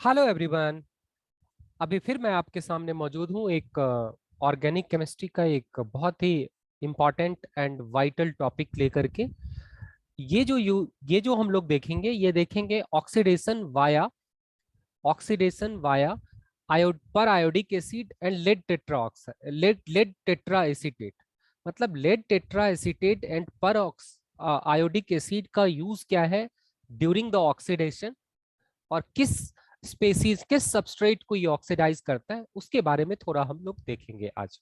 Hello everyone. अभी फिर मैं आपके सामने मौजूद हूँ एक ऑर्गेनिक केमिस्ट्री का एक बहुत ही इम्पॉर्टेंट एंड वाइटल टॉपिक लेकर के। ये जो हम लोग देखेंगे, ये देखेंगे oxidation via periodic acid and lead tetra acetate. मतलब lead tetra acetate and periodic acid का यूज क्या है ड्यूरिंग द ऑक्सीडेशन, और किस सबस्ट्रेट को ये ऑक्सीडाइज करता है उसके बारे में थोड़ा हम लोग देखेंगे आज।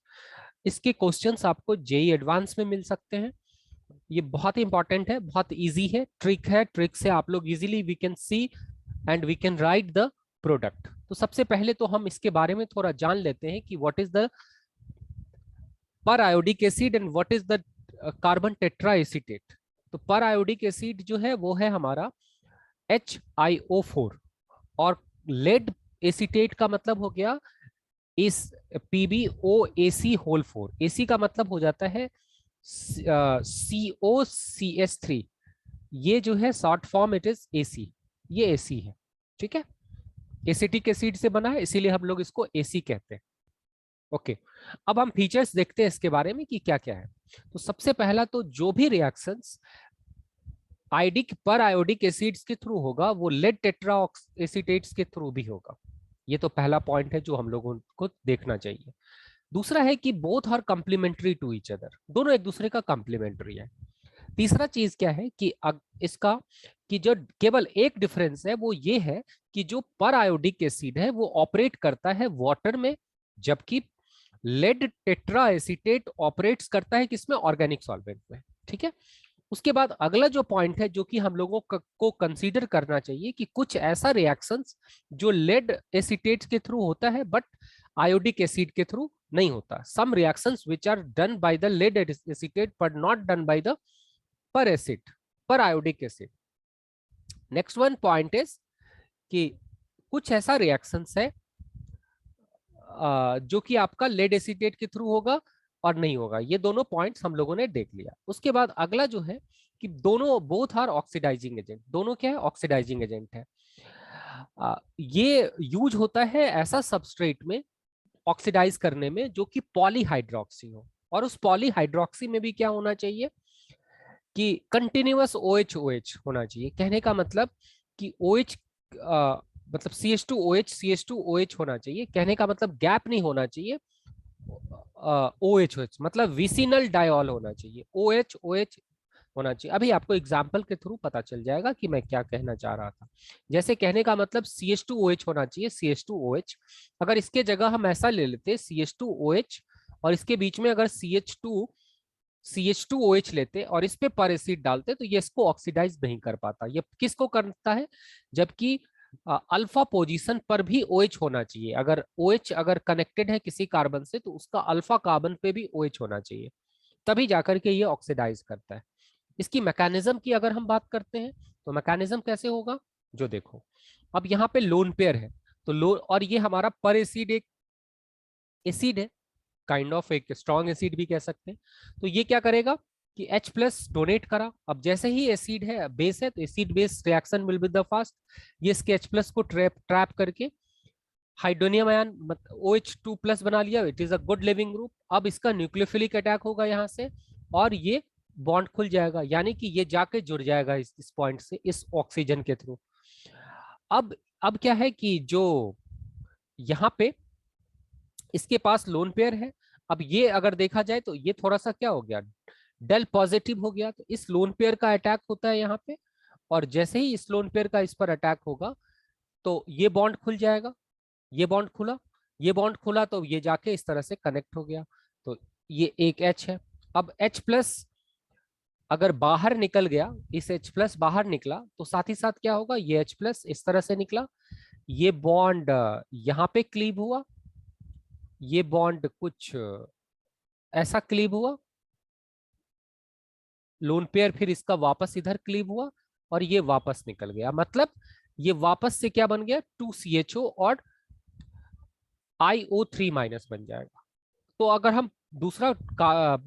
इसके क्वेश्चंस आपको जेई एडवांस में मिल सकते हैं। ये बहुत ही इंपॉर्टेंट है, बहुत इजी है, ट्रिक से आप लोग easily we can see and we can write the product. तो सबसे पहले तो हम इसके बारे में थोड़ा जान लेते हैं कि व्हाट इज द पर iodic acid and what is the carbon tetra acetate. तो पर आयोडिक एसिड जो है वो है हमारा HiO4, और लेड एसीटेट का मतलब हो गया इस PbOAc होल 4। एसी का मतलब हो जाता है COCS3। ये जो है short form it is AC, ये एसी है। ठीक है, एसिटिक एसिड से बना है इसीलिए हम लोग इसको एसी कहते हैं। ओके, अब हम फीचर्स देखते हैं इसके बारे में कि क्या क्या है। तो सबसे पहला तो जो भी रिएक्शंस आयोडिक पर आयोडिक एसिड्स के थ्रू होगा वो लेड टेट्रा एसीटेट्स के थ्रू भी होगा। ये तो पहला पॉइंट है जो हम लोगों को देखना चाहिए। दूसरा है कि both are complementary to each other, दोनों एक दूसरे का कंप्लीमेंट्री है। तीसरा चीज क्या है कि इसका कि जो केवल एक डिफरेंस है वो ये है कि जो पर आयोडिक एसिड है वो ऑपरेट करता है वाटर में, जबकि लेड टेट्रा एसीटेट ऑपरेट्स करता है किसमें, ऑर्गेनिक सॉल्वेंट में। ठीक है, उसके बाद अगला जो पॉइंट है जो कि हम लोगों को कंसीडर करना चाहिए कि कुछ ऐसा रिएक्शंस जो लेड एसीटेट के थ्रू होता है बट आयोडिक एसिड के थ्रू नहीं होता। Some reactions which are done by the lead acetate but not done by the per acid, periodic acid. Next one point is कि कुछ ऐसा रिएक्शंस है जो कि आपका लेड एसीटेट के थ्रू होगा और नहीं होगा। ये दोनों पॉइंट्स हम लोगों ने देख लिया। उसके बाद अगला जो है कि दोनों बोथ आर ऑक्सीडाइजिंग एजेंट, दोनों क्या है, ऑक्सीडाइजिंग एजेंट है। ये यूज होता है ऐसा सबस्ट्रेट में ऑक्सीडाइज करने में जो कि पॉलीहाइड्रोक्सी हो, और उस पॉलीहाइड्रोक्सी में भी क्या होना चाहिए कि कंटिन्यूअस OH OH होना चाहिए। कहने का मतलब कि OH मतलब CH2OH होना चाहिए। कहने का मतलब गैप नहीं होना चाहिए। OH मतलब विसिनल डायॉल होना चाहिए, OH होना चाहिए। अभी आपको एग्जाम्पल के थ्रू पता चल जाएगा कि मैं क्या कहना चाह रहा था। जैसे कहने का मतलब CH2OH होना चाहिए, CH2OH। अगर इसके जगह हम ऐसा ले लेते CH2OH और इसके बीच में अगर CH2OH लेते और इस पे पर एसिड डालते तो ये इसको ऑक्सीडाइज नहीं कर पाता। ये किसको करता है, जबकि अल्फा पोजीशन पर भी OH होना चाहिए। अगर OH अगर कनेक्टेड है किसी कार्बन से तो उसका अल्फा कार्बन पे भी OH होना चाहिए, तभी जाकर के ये ऑक्सीडाइज करता है। इसकी मैकेनिज्म की अगर हम बात करते हैं तो मैकेनिज्म कैसे होगा, जो देखो अब यहाँ पे लोन पेयर है, तो लोन और ये हमारा पर एसिड एक एसिड है, काइंड ऑफ एक स्ट्रॉन्ग एसिड भी कह सकते हैं। तो ये क्या करेगा कि H+ डोनेट करा। अब जैसे ही एसिड है बेस है तो acid base reaction will be the fast. ये इसके H+ को ट्रैप करके हाइड्रोनियम आयन OH2+ बना लिया। It is a good leaving group. अब इसका न्यूक्लियोफिलिक अटैक होगा यहाँ से और ये बॉन्ड खुल जाएगा, यानी कि ये जाके जुड़ जाएगा इस पॉइंट से इस ऑक्सीजन के थ्रू। अब क्या है कि जो यहाँ पे इसके पास लोन पेयर है। अब ये अगर देखा जाए तो ये थोड़ा सा क्या हो गया, डेल पॉजिटिव हो गया। तो इस लोन पेयर का अटैक होता है यहाँ पे, और जैसे ही इस लोन पेयर का इस पर अटैक होगा तो ये बॉन्ड खुल जाएगा। ये बॉन्ड खुला, ये बॉन्ड खुला तो ये जाके इस तरह से कनेक्ट हो गया। तो ये एक H है। अब H+ अगर बाहर निकल गया, इस H+ बाहर निकला तो साथ ही साथ क्या होगा, ये H+ इस तरह से निकला, ये बॉन्ड यहाँ पे क्लीव हुआ, ये बॉन्ड कुछ ऐसा क्लीव हुआ, लोन पेयर फिर इसका वापस इधर क्लीव हुआ और ये वापस निकल गया। मतलब ये वापस से क्या बन गया, 2CHO और IO3- बन जाएगा। तो अगर हम दूसरा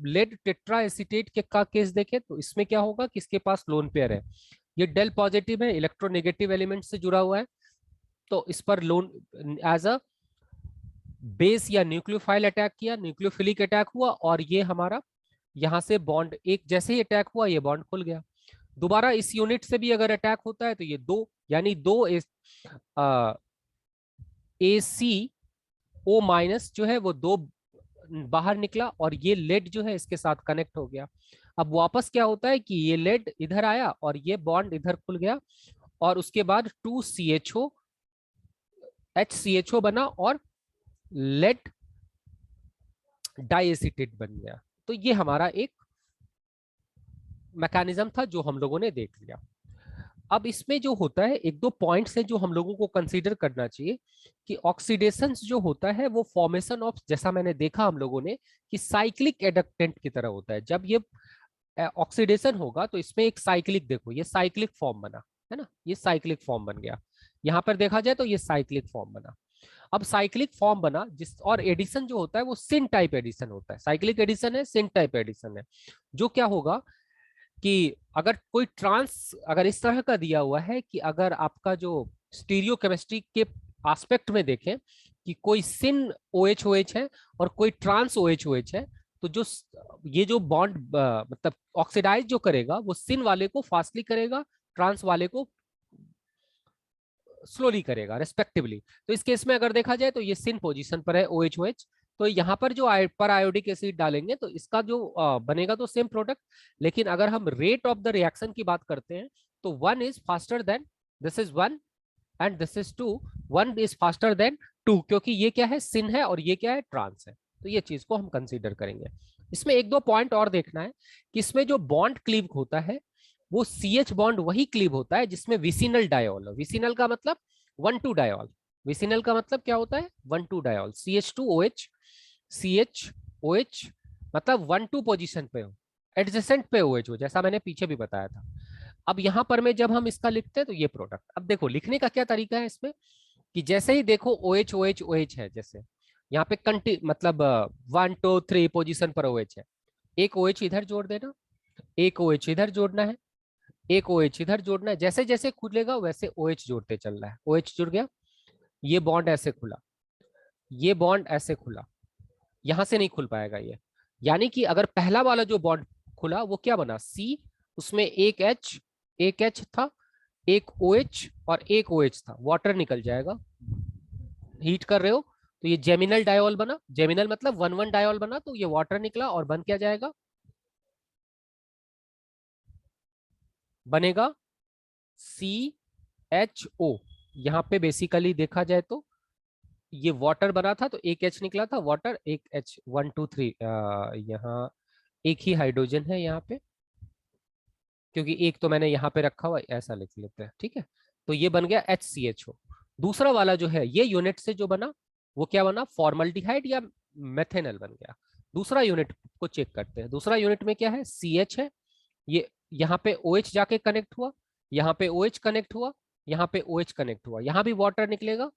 लेड टेट्रा एसीटेट का केस देखें तो इसमें क्या होगा कि इसके पास लोन पेयर है, ये डेल पॉजिटिव है, इलेक्ट्रोनेगेटिव एलिमेंट से जुड़ा हुआ है। तो इस पर लोन एज अ बेस या न्यूक्लियोफाइल अटैक किया, न्यूक्लियोफिलिक अटैक हुआ, और ये हमारा यहां से बॉन्ड एक जैसे ही अटैक हुआ ये बॉन्ड खुल गया। दोबारा इस यूनिट से भी अगर अटैक होता है तो ये दो, यानी दो ACO- जो है वो दो बाहर निकला, और ये लेड जो है इसके साथ कनेक्ट हो गया। अब वापस क्या होता है कि ये लेड इधर आया और ये बॉन्ड इधर खुल गया, और उसके बाद 2CHO HCHO बना और लेड डाइएसिटेट बन गया। तो ये हमारा एक मैकेनिज्म था जो हम लोगों ने देख लिया। अब इसमें जो होता है एक दो पॉइंट्स है जो हम लोगों को कंसीडर करना चाहिए कि ऑक्सीडेशन जो होता है वो फॉर्मेशन ऑफ, जैसा मैंने देखा हम लोगों ने कि साइक्लिक एडक्टेंट की तरह होता है। जब ये ऑक्सीडेशन होगा तो इसमें एक साइक्लिक, देखो ये साइक्लिक फॉर्म बना है ना, ये साइक्लिक फॉर्म बन गया। यहां पर देखा जाए तो ये साइक्लिक फॉर्म बना। अब साइक्लिक फॉर्म बना जिस, और एडिशन जो होता है वो सिन टाइप एडिशन होता है। साइक्लिक एडिशन है, सिन टाइप एडिशन है। जो क्या होगा कि अगर कोई ट्रांस अगर इस तरह का दिया हुआ है कि अगर आपका जो स्टीरियो केमिस्ट्री के एस्पेक्ट में देखें कि कोई सिन OH OH है और कोई ट्रांस OH OH है, तो जो ये जो बॉन्ड मतलब ऑक्सीडाइज जो करेगा वो सिन वाले को फास्टली करेगा, ट्रांस वाले को स्लोली करेगा रेस्पेक्टिवली। तो इस केस में अगर देखा जाए तो ये सिन पोजीशन पर है OH OH, तो यहाँ पर जो पर आयोडिक एसिड डालेंगे तो इसका जो बनेगा तो सेम प्रोडक्ट। लेकिन अगर हम रेट ऑफ द रिएक्शन की बात करते हैं तो one is faster than, this is one and this is two, one is faster than two, क्योंकि ये क्या है सिन है और ये क्या है ट्रांस है। तो ये चीज को हम कंसीडर करेंगे। इसमें एक दो पॉइंट और देखना है कि इसमें जो बॉन्ड क्लीव होता है वो CH बॉन्ड वही क्लीव होता है जिसमें विसिनल डायोल हो। विसिनल का मतलब 1,2 डायोल। विसिनल का मतलब क्या होता है 1,2 डायोल, CH2OH, CHOH मतलब 1,2 पोजीशन पे हो, एडजेसेंट पे OH हो, जैसा मैंने पीछे भी बताया था। अब यहां पर में जब हम इसका लिखते हैं तो ये प्रोडक्ट, अब देखो लिखने का क्या तरीका है इसमें कि जैसे ही देखो OH OH OH है, जैसे यहाँ पे कंटी मतलब 1 2 3 पोजीशन पर OH है, एक OH इधर जोड़ देना, एक OH इधर जोड़ना है, एक OH इधर जोड़ना है। जैसे जैसे खुलेगा वैसे OH जोड़ते चल रहा है। OH जुड़ गया, ये बॉन्ड ऐसे खुला, ये बॉन्ड ऐसे खुला, यहां से नहीं खुल पाएगा ये। यानी कि अगर पहला वाला जो बॉन्ड खुला वो क्या बना C, उसमें एक H था, एक OH और एक OH था, वाटर निकल जाएगा। हीट कर रहे हो तो ये जेमिनल डायोल बना, जेमिनल मतलब 1 1 डायोल बना, तो ये वाटर निकला और बन क्या जाएगा, बनेगा CHO। यहाँ पे बेसिकली देखा जाए तो ये वाटर बना था तो एक H निकला था, वाटर एक H 1 2 3, यहाँ एक ही हाइड्रोजन है यहाँ पे, क्योंकि एक तो मैंने यहाँ पे रखा हुआ, ऐसा लिख लेते हैं ठीक है। तो ये बन गया HCHO। दूसरा वाला जो है ये यूनिट से जो बना वो क्या बना, फॉर्मल्डिहाइड या मेथेनल बन गया। दूसरा यूनिट को चेक करते हैं। दूसरा यूनिट में क्या है, CH है, ये यहाँ पे OH जाके कनेक्ट हुआ, यहाँ पे OH कनेक्ट हुआ, यहाँ पे OH कनेक्ट हुआ, यहाँ भी वाटर निकलेगा।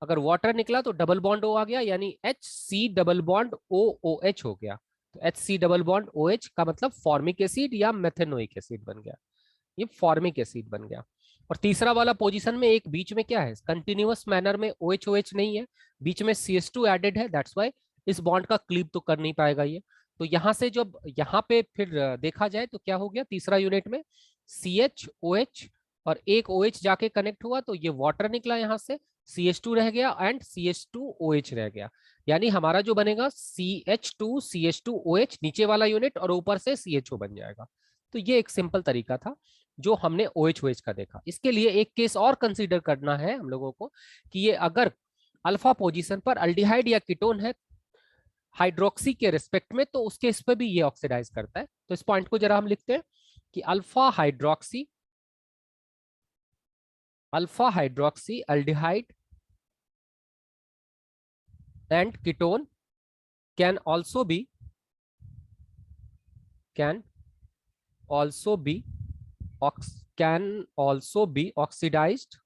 अगर वाटर निकला तो डबल बॉन्ड O आ गया, यानी HC डबल बॉन्ड OOH हो गया। तो HC डबल बॉन्ड OH का मतलब फॉर्मिक एसिड या मेथेनोइक एसिड बन गया, ये फॉर्मिक एसिड बन गया। और तीसरा वाला पोजीशन में एक बीच में क्या है, कंटिन्यूअस मैनर में OH OH नहीं है, बीच में CH2 एडेड है, दैट्स वाई इस बॉन्ड का क्लीव तो कर नहीं पाएगा ये। तो यहां से जब यहाँ पे फिर देखा जाए तो क्या हो गया, तीसरा यूनिट में CHOH और एक OH जाके कनेक्ट हुआ तो ये वाटर निकला यहाँ से, CH2 रह गया एंड CH2OH रह गया। यानी हमारा जो बनेगा CH2 CH2OH नीचे वाला यूनिट और ऊपर से CHO बन जाएगा। तो ये एक सिंपल तरीका था जो हमने OH OH का देखा। इसके लिए एक केस और कंसीडर करना है हम लोगों को कि ये अगर अल्फा पोजीशन पर अल्डिहाइड या कीटोन है हाइड्रोक्सी के रिस्पेक्ट में, तो उसके इस पे भी ये ऑक्सीडाइज करता है। तो इस पॉइंट को जरा हम लिखते हैं कि alpha hydroxy aldehyde and ketone can also be can also be can also be oxidized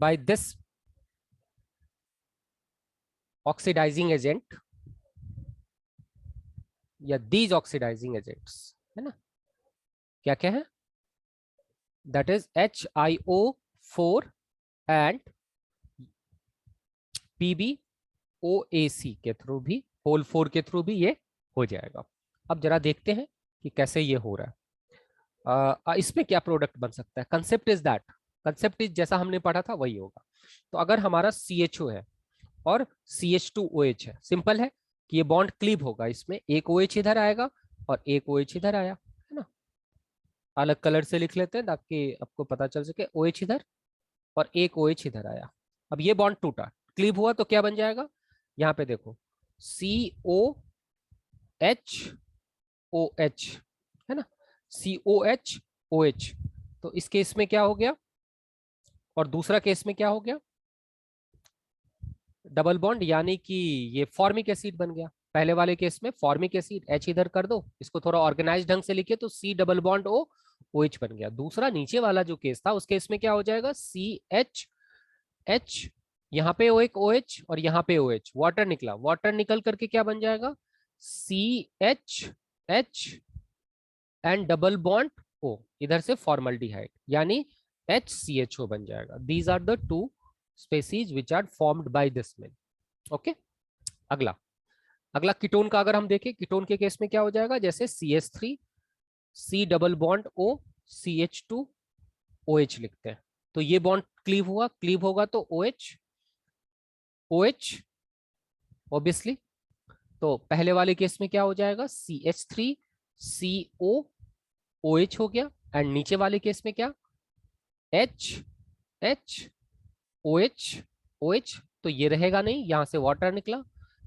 by this oxidizing agent या दीज ऑक्सीडाइजिंग एजेंट्स, है ना, क्या क्या है, that is HiO4 and PbOAC के थ्रू भी, होल 4 के थ्रू भी ये हो जाएगा। अब जरा देखते हैं कि कैसे ये हो रहा है। इसमें क्या प्रोडक्ट बन सकता है, concept is that, concept is जैसा हमने पढ़ा था वही होगा। तो अगर हमारा CHO है और CH2OH है, सिंपल है कि ये बॉन्ड क्लीव होगा, इसमें एक OH इधर आएगा और एक OH इधर आया, है ना, अलग कलर से लिख लेते हैं ताकि आपको पता चल सके, OH इधर और एक OH इधर आया। अब ये बॉन्ड टूटा, क्लीव हुआ तो क्या बन जाएगा, यहाँ पे देखो COHOH, है ना, COHOH। तो इस केस में क्या हो गया और दूसरा केस में क्या हो गया, डबल बॉन्ड, यानी कि ये फॉर्मिक एसिड बन गया। पहले वाले केस में फॉर्मिक एसिड, H इधर कर दो, इसको थोड़ा ऑर्गेनाइज ढंग से लिखे तो C डबल बॉन्ड OH बन गया। दूसरा नीचे वाला जो केस था उस केस में क्या हो जाएगा, CHH, यहाँ पे एक OH और यहाँ पे OH, वाटर निकला, वाटर निकल करके क्या बन जाएगा, CHH and double bond O, इधर से फॉर्मल्डिहाइड, यानी HCHO बन जाएगा। These are the two species which are formed by this mill. Okay, अगला अगला कीटोन का अगर हम देखें, कीटोन के केस में क्या हो जाएगा, जैसे CH3 C double bond O CH2 OH लिखते हैं, तो ये बॉन्ड क्लीव हुआ, क्लीव होगा तो OH OH ऑब्वियसली। तो पहले वाले केस में क्या हो जाएगा, CH3 CO OH हो गया, एंड नीचे वाले केस में क्या, H OH OH, तो ये रहेगा नहीं, यहां से वाटर निकला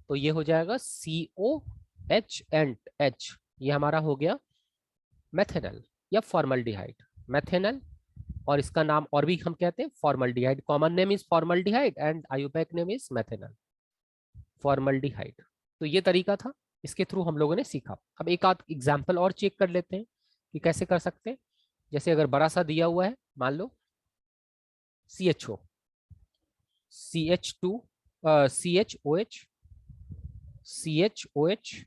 तो ये हो जाएगा COH एंड H, ये हमारा हो गया मेथेनल या फॉर्मल्डिहाइड, मेथेनल, और इसका नाम और भी हम कहते हैं formaldehyde, common name is formaldehyde and IUPAC name is methanal, formaldehyde. तो ये तरीका था, इसके थ्रू हम लोगों ने सीखा। अब एक आध एग्जाम्पल और चेक कर लेते हैं कि कैसे कर सकते हैं। जैसे अगर बड़ा सा दिया हुआ है, मान लो CHO CH2 CHOH CHOH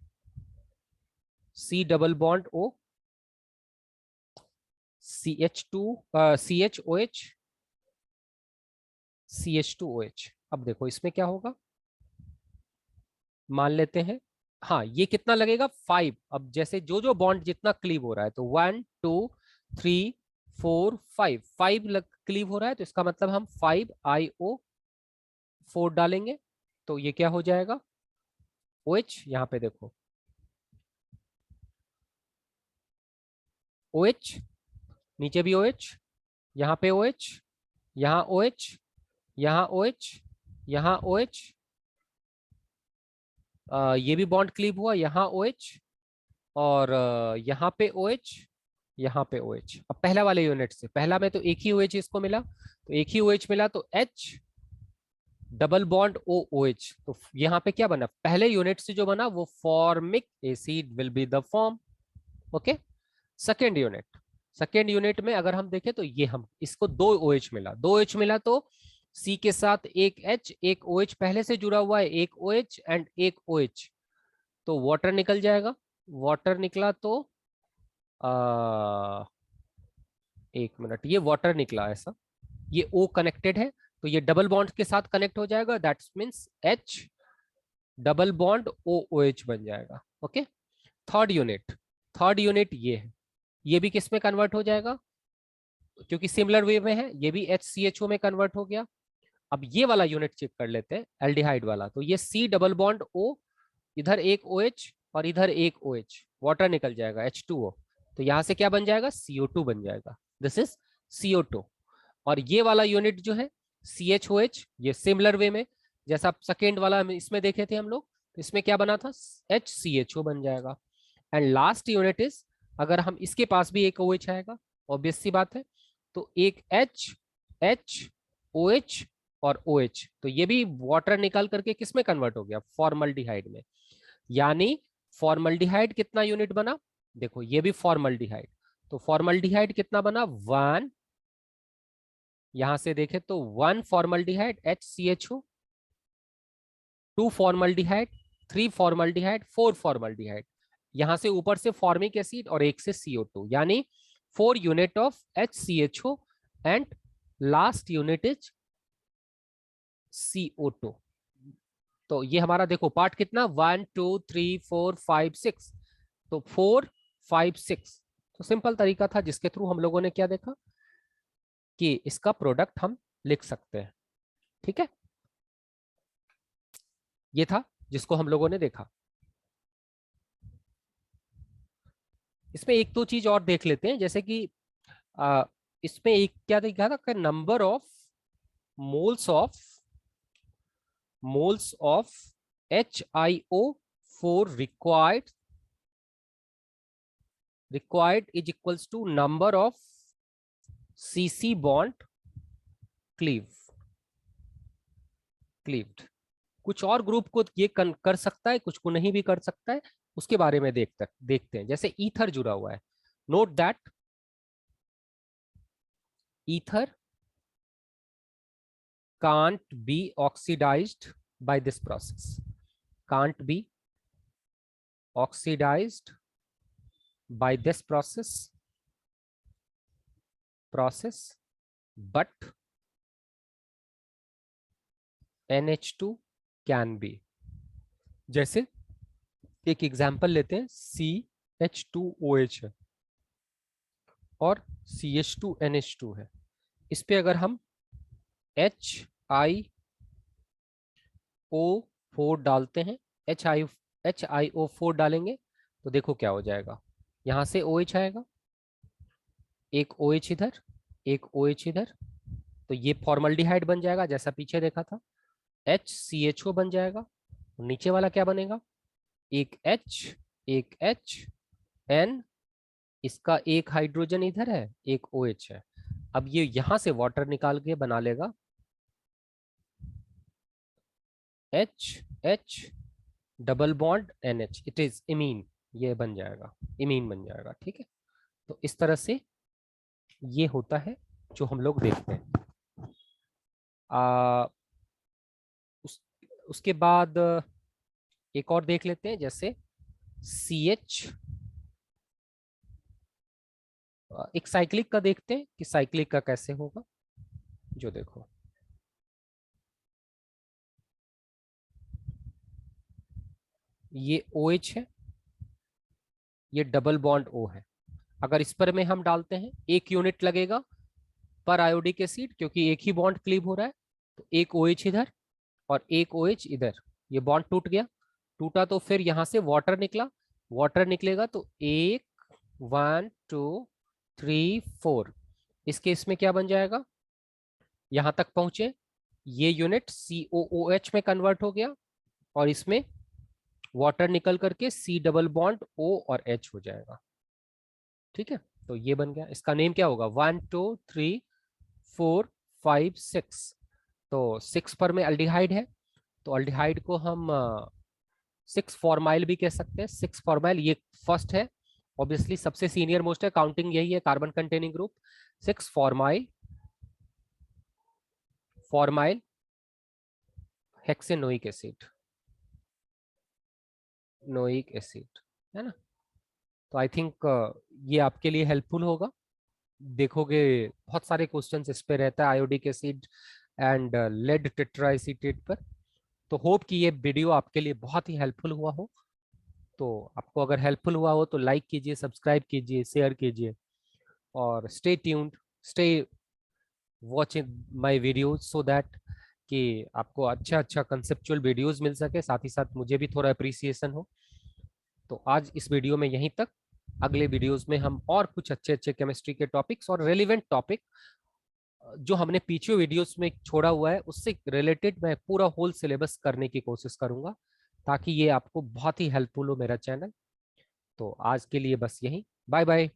C double bond O CH2 CHOH CH2OH। अब देखो इसमें क्या होगा, मान लेते हैं, हाँ ये कितना लगेगा 5। अब जैसे जो जो बॉन्ड जितना क्लीव हो रहा है, तो 1 2 3 4 5, 5 क्लीव हो रहा है, तो इसका मतलब हम 5IO4 डालेंगे, तो ये क्या हो जाएगा OH, यहाँ पे देखो OH, नीचे भी OH, यहाँ पे OH, यहाँ OH, यहाँ OH, यहाँ OH, ये भी बॉन्ड क्लीव हुआ, यहाँ OH, और यहाँ पे OH, यहाँ पे OH। अब पहला वाले यूनिट से, पहला में तो एक ही OH इसको मिला, तो एक ही OH मिला तो H डबल बॉन्ड OH, तो यहाँ पे क्या बना, पहले यूनिट से जो बना वो formic acid will be the form. Okay, second unit, second unit में अगर हम देखें तो ये हम इसको 2 OH मिला, 2 OH मिला तो C के साथ एक H, एक OH पहले से जुड़ा हुआ है, एक OH एंड एक OH, तो वाटर निकल जाएगा, वाटर निकला तो एक मिनट, ये वाटर निकला ऐसा, ये O कनेक्टेड है तो ये डबल बॉन्ड के साथ कनेक्ट हो जाएगा, that means H double bond OOH बन जाएगा। Okay, third unit, third unit ये है, ये भी किस में कन्वर्ट हो जाएगा, क्योंकि सिमिलर वे में है, ये भी HCHO में कन्वर्ट हो गया। अब ये वाला यूनिट चेक कर लेते हैं, एल्डिहाइड वाला, तो ये C डबल बॉन्ड O, इधर एक OH और इधर एक OH, वाटर निकल जाएगा H2O, तो यहां से क्या बन जाएगा CO2 बन जाएगा, दिस इज CO2। और ये वाला यूनिट जो है CHOH, ये सिमिलर वे में जैसा सेकेंड वाला इसमें देखे थे हम लोग, तो इसमें क्या बना था HCHO बन जाएगा। एंड लास्ट यूनिट इज, अगर हम इसके पास भी एक OH आएगा, ऑब्वियस सी बात है, तो एक H OH और OH, तो ये भी वाटर निकाल करके किस में कन्वर्ट हो गया, फॉर्मल्डिहाइड में। यानी फॉर्मल्डिहाइड कितना यूनिट बना, देखो ये भी फॉर्मल्डिहाइड, तो फॉर्मल्डिहाइड कितना बना 1, यहां से देखें तो 1 formaldehyde HCHO, 2 formaldehyde, 3 formaldehyde, 4 formaldehyde, यहां से ऊपर से फॉर्मिक एसिड और एक से CO2, यानी 4 unit of HCHO and last unit is CO2। तो ये हमारा देखो पार्ट कितना 1 2 3 4 5 6, तो 4 5 6। तो सिंपल तरीका था जिसके थ्रू हम लोगों ने क्या देखा कि इसका प्रोडक्ट हम लिख सकते हैं। ठीक है, ये था जिसको हम लोगों ने देखा। इसमें एक दो चीज और देख लेते हैं, जैसे कि इसमें एक क्या देखा था, number of moles of HiO4 required is equals to number of CC bond cleaved। कुछ और ग्रुप को ये कर सकता है, कुछ को नहीं भी कर सकता है, उसके बारे में देखते हैं। जैसे ईथर जुड़ा हुआ है, note that ether can't be oxidized by this process, can't be oxidized by this process but NH2 can be। जैसे एक एग्जांपल लेते हैं, CH2OH है और CH2NH2 है। इस पे अगर हम HiO4 डालते हैं, HiO4 डालेंगे तो देखो क्या हो जाएगा, यहां से OH आएगा, एक OH इधर, एक OH इधर, तो ये फॉर्मल्डिहाइड बन जाएगा जैसा पीछे देखा था। HCHO बन जाएगा, नीचे वाला क्या बनेगा, एक H एक H N, इसका एक हाइड्रोजन इधर है, एक OH है। अब ये यहां से वाटर निकाल के बना लेगा H double bond NH, it is imine, ये बन जाएगा, इमीन बन जाएगा। ठीक है, तो इस तरह से ये होता है जो हम लोग देखते हैं। उसके बाद एक और देख लेते हैं, जैसे CH, एक साइक्लिक का देखते हैं कि साइक्लिक का कैसे होगा। जो देखो ये OH है, ये डबल बॉन्ड O है। अगर इस पर में हम डालते हैं, 1 यूनिट लगेगा पर आयोडिक एसिड, क्योंकि एक ही बॉन्ड क्लीव हो रहा है, तो एक OH इधर और एक OH इधर, ये बॉन्ड टूट गया। टूटा तो फिर यहां से वाटर निकला, वाटर निकलेगा तो 1 1 2 3 4, इस केस में क्या बन जाएगा, यहां तक पहुंचे, ये यूनिट COOH में कन्वर्ट हो गया और इसमें वाटर निकल करके C डबल बॉन्ड O और H हो जाएगा। ठीक है, तो ये बन गया, इसका नेम क्या होगा, 1 2 3 4 5 6। तो 6 पर में अल्डिहाइड है, तो अल्डिहाइड को हम 6 फॉर्माइल भी कह सकते हैं। 6 फॉर्माइल ये फर्स्ट है, ऑब्वियसली सबसे सीनियर मोस्ट है, काउंटिंग यही है, carbon containing group. 6 formyl hexanoic acid, noic acid, है ना। तो आई थिंक ये आपके लिए हेल्पफुल होगा। देखोगे बहुत सारे क्वेश्चंस इस पे रहता है, आयोडिक एसिड एंड लेड टेट्राएसीटेट पर। तो होप कि ये वीडियो आपके लिए बहुत ही हेल्पफुल हुआ हो। तो आपको अगर हेल्पफुल हुआ हो तो लाइक कीजिए, सब्सक्राइब कीजिए, शेयर कीजिए और stay tuned, stay watching my videos so that कि आपको अच्छा अच्छा कंसेप्चुअल वीडियोस मिल सके, साथ ही साथ मुझे भी थोड़ा अप्रिसिएशन हो। तो आज इस वीडियो में यहीं तक, अगले वीडियोस में हम और कुछ अच्छे अच्छे केमिस्ट्री के टॉपिक्स और रेलिवेंट टॉपिक जो हमने पीछे वीडियोस में छोड़ा हुआ है उससे रिलेटेड मैं पूरा होल सिलेबस करने की कोशिश करूंगा, ताकि ये आपको बहुत ही हेल्पफुल हो मेरा चैनल। तो आज के लिए बस यही, बाय बाय।